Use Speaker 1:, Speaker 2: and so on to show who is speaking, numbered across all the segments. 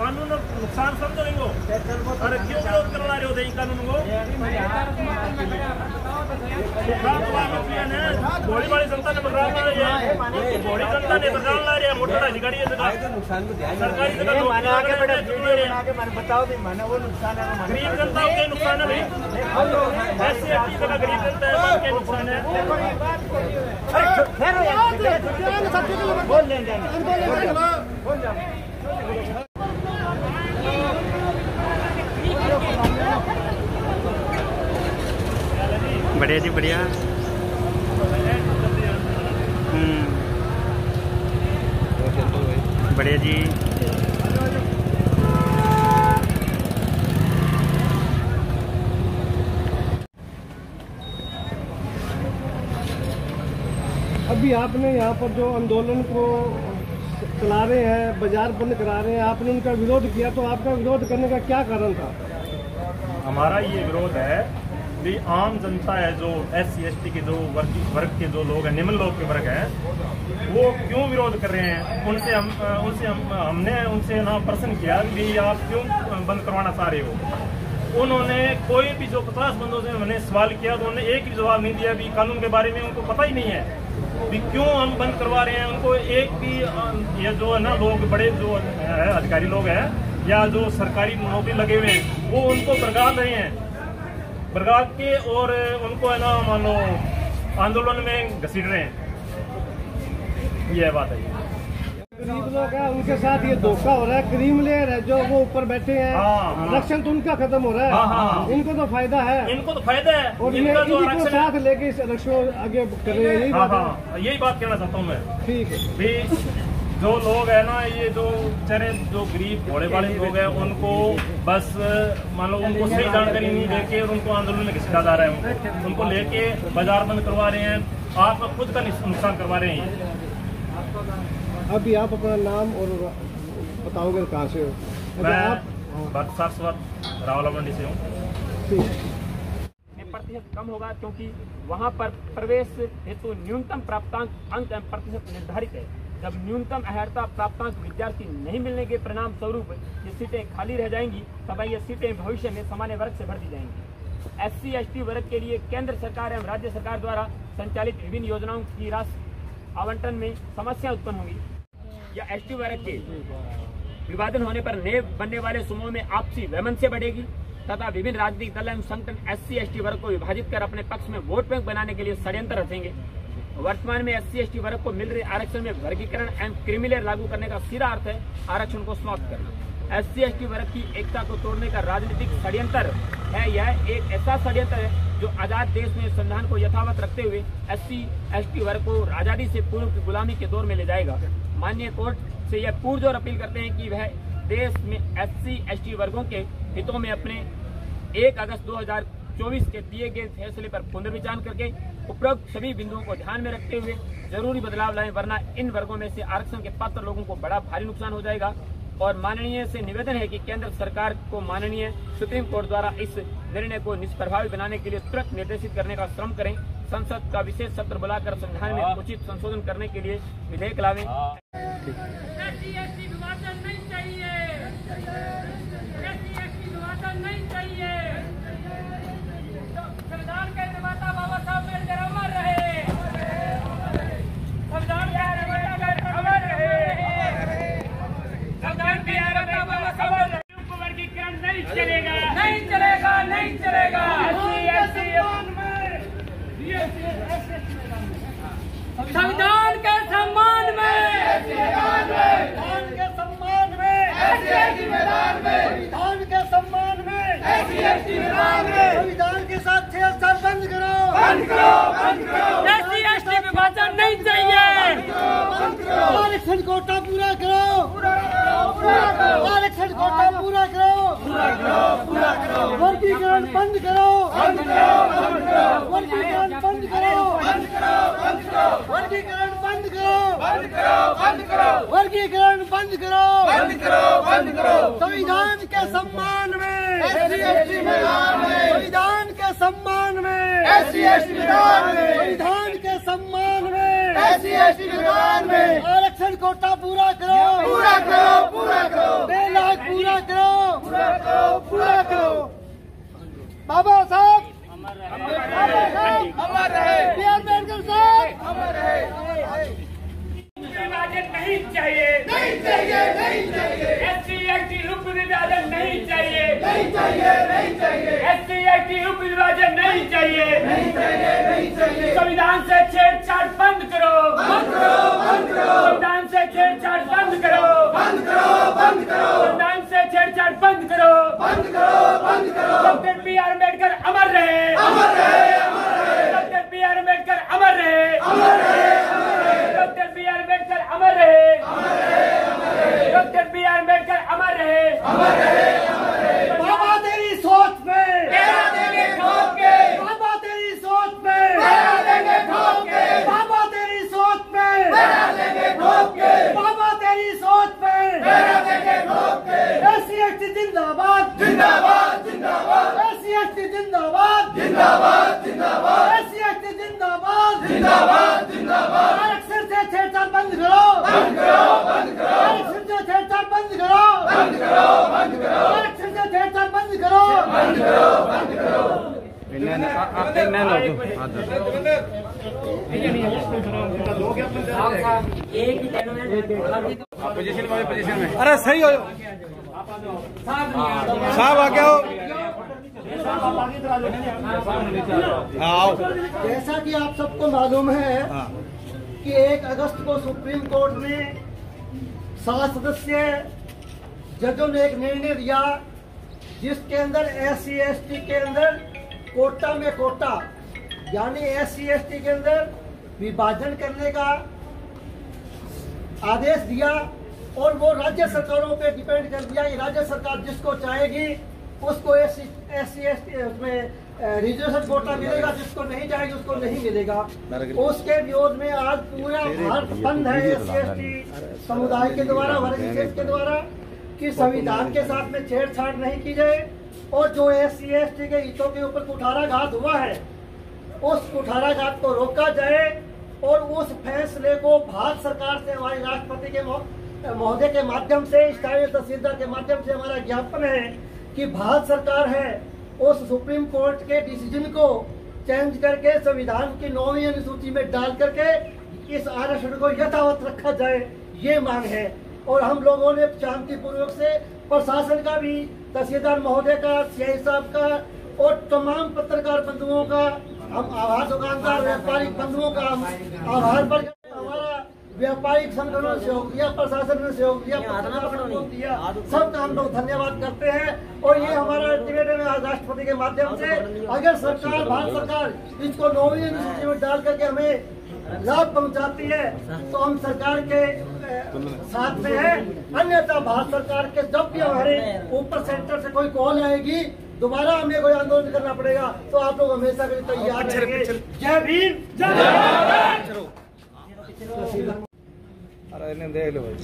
Speaker 1: कानून नुकसान समझो इनको। अरे क्यों विरोध करवा रहे हो दे कानून को? बड़ी बड़ी जनता ने बदलाव ला रही है, बड़ी जनता ने बदलाव ला रही है। मोटर अधिकारी सरकारी
Speaker 2: बताओ वो नुकसान है,
Speaker 1: गरीब जनता के नुकसान है भाई। ऐसी गरीब जनता के नुकसान है।
Speaker 2: बोल लेंगे
Speaker 3: बढ़िया जी बढ़िया। बढ़िया जी।
Speaker 4: अभी आपने यहाँ पर जो आंदोलन को चला रहे हैं, बाजार बंद करा रहे हैं, आपने उनका विरोध किया, तो आपका विरोध करने का क्या कारण था?
Speaker 1: हमारा ये विरोध है भी आम जनता है जो SC ST के जो वर्ग के जो लोग हैं, निम्न लोग के वर्ग हैं, वो क्यों विरोध कर रहे हैं? हमने उनसे ना प्रश्न किया कि आप क्यों बंद करवाना चाह रहे हो। उन्होंने कोई भी जो 50 बंदों से उन्होंने सवाल किया तो उन्होंने एक भी जवाब नहीं दिया। भी कानून के बारे में उनको पता ही नहीं है भी क्यों हम बंद करवा रहे हैं। उनको एक भी ये जो है ना लोग बड़े जो अधिकारी लोग हैं या जो सरकारी नौकरी लगे हुए हैं वो उनको बरगाड़ रहे हैं, बरगाड़ के और उनको है ना मान लो आंदोलन में घसीट रहे हैं। यह बात है।
Speaker 4: गरीब लोग हैं उनके साथ ये धोखा हो रहा है। क्रीम लेयर है जो वो ऊपर बैठे हैं, आरक्षण तो उनका खत्म हो रहा है। इनको तो फायदा है,
Speaker 1: इनको तो फायदा है।
Speaker 4: और इनको साथ लेके इस आरक्षण आगे कर रहे हैं।
Speaker 1: यही बात कहना चाहता हूँ मैं।
Speaker 4: ठीक है
Speaker 1: भी जो लोग है ना ये जो बेचारे जो गरीब भोले वाले लोग हैं उनको बस मान लो उनको सही जानकारी नहीं देके और उनको आंदोलन में घसीटा जा रहा है। उनको लेके बाजार बंद करवा रहे हैं, आप खुद का नुकसान करवा रहे हैं।
Speaker 4: अभी आप अपना नाम और बताओगे कहाँ से हो?
Speaker 1: मैं सारस्वत रावला मंडी से हूँ।
Speaker 5: प्रतिशत कम होगा क्योंकि वहाँ पर प्रवेश हेतु न्यूनतम प्राप्तांक अंक प्रतिशत निर्धारित है। जब न्यूनतम अहर्ता प्राप्तांक विद्यार्थी नहीं मिलने के परिणाम स्वरूप ये सीटें खाली रह जाएंगी, तब ये सीटें भविष्य में सामान्य वर्ग से भर दी जाएंगी। SC ST वर्ग के लिए केंद्र सरकार एवं राज्य सरकार द्वारा संचालित विभिन्न योजनाओं की राशि आवंटन में समस्या उत्पन्न होंगी या ST वर्ग के विभाजन होने पर नए बनने वाले समूह में आपसी वैमनस्य बढ़ेगी तथा विभिन्न राजनीतिक दल एवं संगठन SC ST वर्ग को विभाजित कर अपने पक्ष में वोट बैंक बनाने के लिए षड्यंत्र रचेंगे। वर्तमान में SC ST वर्ग को मिल रहे आरक्षण में वर्गीकरण एवं क्रीमी लेयर लागू करने का सीधा अर्थ है आरक्षण को समाप्त करना। SC ST वर्ग की एकता को तोड़ने का राजनीतिक षड्यंत्र है। यह एक ऐसा षड्यंत्र है जो आजाद देश में संविधान को यथावत रखते हुए SC ST वर्ग को आजादी से पूर्व की गुलामी के दौर में ले जाएगा। माननीय कोर्ट से यह पुरजोर अपील करते हैं कि वह देश में SC ST वर्गों के हितों में अपने 1 अगस्त 2024 के दिए गए फैसले पर पुनर्विचार करके उपरोक्त सभी बिंदुओं को ध्यान में रखते हुए जरूरी बदलाव लाएं, वरना इन वर्गों में से आरक्षण के पात्र लोगों को बड़ा भारी नुकसान हो जाएगा। और माननीय से निवेदन है कि केंद्र सरकार को माननीय सुप्रीम कोर्ट द्वारा इस निर्णय को निष्प्रभावी बनाने के लिए तुरंत निर्देशित करने का श्रम करें। संसद का विशेष सत्र बुलाकर संविधान में उचित संशोधन करने के लिए विधेयक लावें। संविधान के निर्माता बाबा साहब अम्बेडकर अमर रहे। संविधान के निर्माता अमर रहे। संविधान के निर्माता बाबा साहब वर्गीकरण नहीं चलेगा, नहीं चलेगा, नहीं चलेगा। संविधान के सम्मान में, संविधान के सम्मान में, संविधान के सम्मान में, संविधान के साथ छेड़छाड़ बंद करो, बंद करो, बंद करो। SC ST विभाजन नहीं चाहिए। आरक्षण कोटा पूरा करो, आरक्षण कोटा पूरा करो, वर्गीकरण बंद करो, वर्गीकरण बंद करो, वर्गीकरण बंद करो, वर्गीकरण बंद करो, संविधान के सम्मान में, संविधान के सम्मान में, संविधान के सम्मान में, आरक्षण
Speaker 2: आरक्षण कोटा पूरा करो, पूरा करो, पूरा करो, 2 लाख पूरा करो, पूरा करो, पूरा करो। बाबा साहब अमर रहे, बी आर अम्बेडकर साहब अमर रहे।
Speaker 5: विभाजन नहीं चाहिए,
Speaker 2: नहीं चाहिए, नहीं चाहिए,
Speaker 5: SC/ST उप विभाजन नहीं चाहिए,
Speaker 2: नहीं चाहिए, नहीं चाहिए,
Speaker 5: SC/ST उप विभाजन नहीं चाहिए,
Speaker 2: नहीं चाहिए, नहीं चाहिए।
Speaker 5: संविधान से छेड़छाड़ बंद करो,
Speaker 2: बंद करो, बंद करो,
Speaker 5: संविधान से छेड़छाड़ बंद करो,
Speaker 2: बंद करो, बंद करो,
Speaker 5: संविधान से छेड़छाड़ बंद करो,
Speaker 2: बंद करो, बंद करो।
Speaker 5: Doctor B.R. अम्बेडकर अमर रहे,
Speaker 2: अमर रहे, अमर रहे,
Speaker 5: डॉक्टर B.R. अम्बेडकर अमर रहे,
Speaker 2: अमर रहे, अमर रहे,
Speaker 5: डॉक्टर B.R. अम्बेडकर अमर रहे,
Speaker 2: अमर रहे, अमर रहे,
Speaker 5: डॉक्टर B.R. अम्बेडकर अमर रहे,
Speaker 2: अमर रहे, अमर रहे। बाबा तेरी सोच पे तेरा देंगे ठोक के, बाबा तेरी सोच पे तेरा देंगे ठोक के, बाबा तेरी सोच पे तेरा देंगे ठोक के, बाबा तेरी सोच पे तेरा देंगे ठोक के। SC/ST जिंदाबाद, जिंदाबाद, जिंदाबाद, SC/ST जिंदाबाद, जिंदाबाद, जिंदाबाद, SC/ST जिंदाबाद, जिंदाबाद, जिंदाबाद। आरक्षण से छेड़छाड़ बंद करो, बंद करो, बंद करो, आरक्षण से छेड़छाड़ बंद करो, बंद करो, बंद करो, आरक्षण से छेड़छाड़ बंद करो, बंद करो, बंद करो।
Speaker 4: अरे सही हो साहब, आ गया हो। आओ।
Speaker 2: जैसा कि आप सबको मालूम है कि 1 अगस्त को सुप्रीम कोर्ट ने 7 सदस्यीय जजों ने एक निर्णय दिया जिसके अंदर SC/ST के अंदर कोटा में कोटा यानी SC/ST के अंदर विभाजन करने का आदेश दिया और वो राज्य सरकारों पे डिपेंड कर दिया कि राज्य सरकार जिसको चाहेगी उसको SC/ST उसमें रिजर्वेशन कोटा मिलेगा, जिसको नहीं चाहेगी उसको नहीं मिलेगा। उसके विरोध में आज पूरा भारत बंद है SC/ST समुदाय के द्वारा, वर्ग विशेष के द्वारा, कि संविधान के साथ में छेड़छाड़ नहीं की जाए और जो SC/ST के हितों के ऊपर कुठाराघात हुआ है उस कुठाराघात को रोका जाए और उस फैसले को भारत सरकार से हमारे राष्ट्रपति के महोदय के माध्यम से, स्थानीय तहसीलदार के माध्यम से हमारा ज्ञापन है कि भारत सरकार है उस सुप्रीम कोर्ट के डिसीजन को चेंज करके संविधान की 9वीं अनुसूची में डाल करके इस आरक्षण को यथावत रखा जाए, ये मांग है। और हम लोगों ने शांतिपूर्वक से प्रशासन का भी, तहसीलदार महोदय का, CI साहब का और तमाम पत्रकार बंधुओं का, हम आवास दुकानदार व्यापारिक बंधुओं का हम आभार पर हमारा व्यापारिक संगठनों ने सहयोग दिया, प्रशासन ने सहयोग दिया, सहयोग दिया, सबका हम लोग धन्यवाद करते हैं। और ये हमारा अल्टीमेटम है राष्ट्रपति के माध्यम से, अगर सरकार, भारत सरकार इसको 9वीं अनुसूची में डाल करके हमें लाभ पहुंचाती है तो हम सरकार के साथ में है, अन्यथा भारत सरकार के जब भी हमारे ऊपर सेंटर से कोई कॉल आएगी दोबारा हमें कोई आंदोलन करना पड़ेगा तो आप लोग हमेशा के लिए तैयार रहेंगे। जय भीम, जय भारत।
Speaker 4: अरे इन्हें देख लो भाई,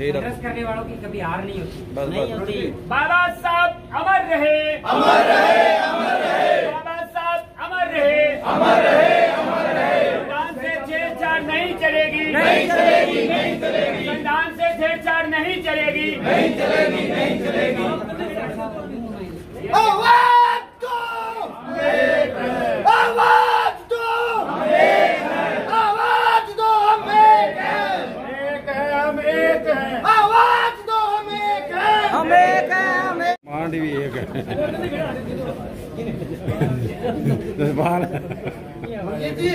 Speaker 6: संघर्ष करने वालों की कभी हार नहीं होती, नहीं होती।
Speaker 5: बाबा साहब अमर रहे,
Speaker 2: अमर रहे, अमर रहे,
Speaker 5: बाबा साहब अमर रहे,
Speaker 2: अमर रहे, अमर रहे।
Speaker 5: संविधान से छेड़छाड़ नहीं चलेगी,
Speaker 2: नहीं चलेगी, नहीं चलेगी,
Speaker 5: संविधान से छेड़छाड़ नहीं चलेगी,
Speaker 2: नहीं चलेगी, नहीं चलेगी। आवाज दो, आवाज दो, आवाज दो, हम एक हैं, हम एक हैं, आवाज दो, हम एक हैं, हम एक हैं, हम एक।
Speaker 4: मांडी भी एक है।
Speaker 2: जी
Speaker 6: जी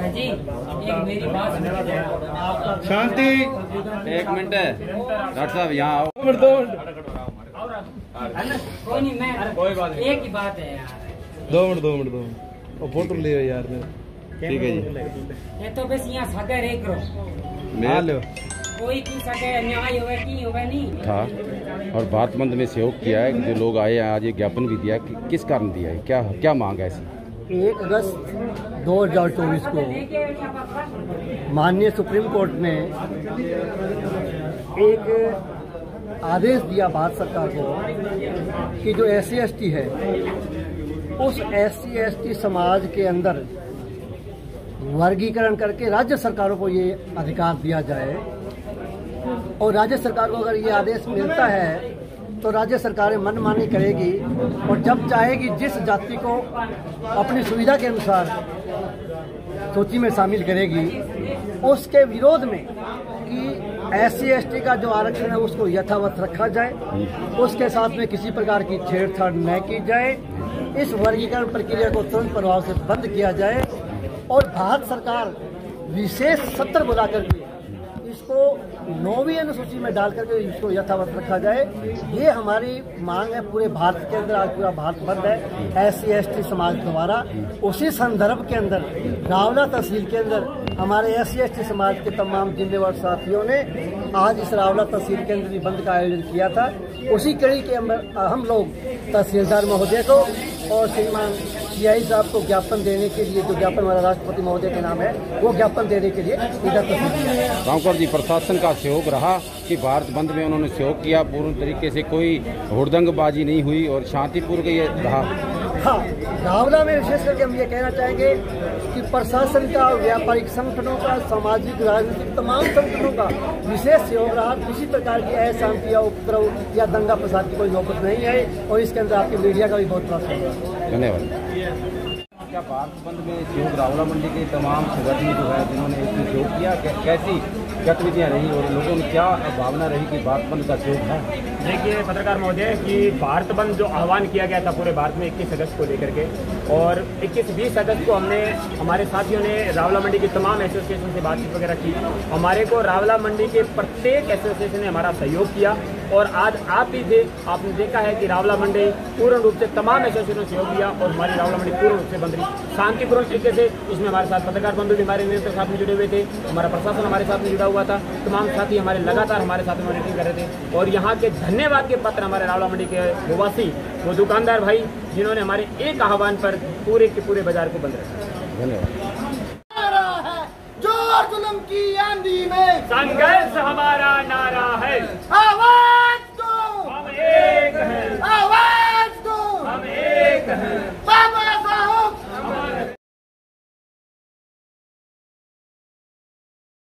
Speaker 6: एक मेरी बात
Speaker 4: शांति,
Speaker 3: 1 मिनट डॉक्टर साहब यहाँ आओ।
Speaker 6: कोई नहीं, मैं कोई बात नहीं, एक ही बात है यार।
Speaker 4: 2 मिनट वो फोटो ले यार मेरा।
Speaker 3: ठीक है जी।
Speaker 6: ये तो बस यहाँ सगे रे करो,
Speaker 4: हाँ लो।
Speaker 6: कोई की सगे न्याय होगा की होगा नहीं
Speaker 3: था और भारत बंद में सहयोग किया है, जो लोग आए हैं आज ये ज्ञापन भी दिया कि किस कारण दिया है, क्या मांग है ऐसी?
Speaker 2: 1 अगस्त 2024 को माननीय सुप्रीम कोर्ट ने एक आदेश दिया भारत सरकार को कि जो SC/ST है उस SC/ST समाज के अंदर वर्गीकरण करके राज्य सरकारों को ये अधिकार दिया जाए, और राज्य सरकार को अगर ये आदेश मिलता है तो राज्य सरकारें मनमानी करेगी और जब चाहेगी जिस जाति को अपनी सुविधा के अनुसार सूची में शामिल करेगी, उसके विरोध में कि SC/ST का जो आरक्षण है उसको यथावत रखा जाए, उसके साथ में किसी प्रकार की छेड़छाड़ न की जाए, इस वर्गीकरण प्रक्रिया को तुरंत प्रभाव से बंद किया जाए और भारत सरकार विशेष सत्र बुला करके इसको 9वीं अनुसूची में डाल करके इसको यथावत रखा जाए। ये हमारी मांग है पूरे भारत के अंदर। आज पूरा भारत बंद है SC/ST समाज द्वारा। उसी संदर्भ के अंदर रावला तहसील के अंदर हमारे SC/ST समाज के तमाम जिम्मेवार साथियों ने आज इस रावला तहसील के अंदर बंद का आयोजन किया था। उसी कड़ी के अंदर हम लोग तहसीलदार महोदय को और श्रीमान CI साहब को ज्ञापन देने के लिए, जो ज्ञापन हमारा राष्ट्रपति महोदय के नाम है, वो ज्ञापन देने के लिए इधर तहसील
Speaker 3: रामकर जी, प्रशासन का सहयोग रहा कि भारत बंद में उन्होंने सहयोग किया, पूर्ण तरीके से कोई हुड़दंगबाजी नहीं हुई और शांतिपूर्वक ये रहा।
Speaker 2: हाँ, रावला में विशेष करके हम ये कहना चाहेंगे कि प्रशासन का, व्यापारिक संगठनों का, सामाजिक राजनीतिक तमाम संगठनों का विशेष सहयोग रहा। किसी प्रकार की अशांति या उपद्रव या दंगा फसाद की कोई नौबत नहीं है और इसके अंदर आपकी मीडिया का भी बहुत बड़ा सहयोग है।
Speaker 3: धन्यवाद। क्या भारत बंद में सहयोग रावला मंडी के तमाम संगठन जो है जिन्होंने इसमें सहयोग किया, कैसी गतिविधियाँ रही और लोगों में क्या भावना रही कि भारत बंद का सहयोग है?
Speaker 5: देखिए पत्रकार महोदय कि भारत बंद जो आह्वान किया गया था पूरे भारत में 21 अगस्त को लेकर के, और 21-20 अगस्त को हमने, हमारे साथियों ने रावला मंडी की तमाम एसोसिएशन से बातचीत वगैरह की। हमारे को रावला मंडी के प्रत्येक एसोसिएशन ने हमारा सहयोग किया और आज आप भी थे, आपने देखा है कि रावला मंडी पूर्ण रूप से तमाम एसोसिएशन ने सहयोग दिया और हमारी रावला मंडी पूर्ण रूप से बंद रही शांतिपूर्ण तरीके से। इसमें हमारे साथ पत्रकार बंधु भी हमारे निरंतर साथ में जुड़े हुए थे, हमारा प्रशासन हमारे साथ में जुड़ा हुआ था, तमाम साथी हमारे लगातार हमारे साथ में मॉनिटरिंग कर रहे थे। और यहाँ के धन्यवाद के पत्र हमारे रावला मंडी के निवासी, वो दुकानदार भाई जिन्होंने हमारे एक आह्वान पर पूरे के पूरे बाजार को बंद रखा।
Speaker 3: धन्यवाद।
Speaker 2: जुल्म की आंधी में
Speaker 5: संघर्ष हमारा नारा है।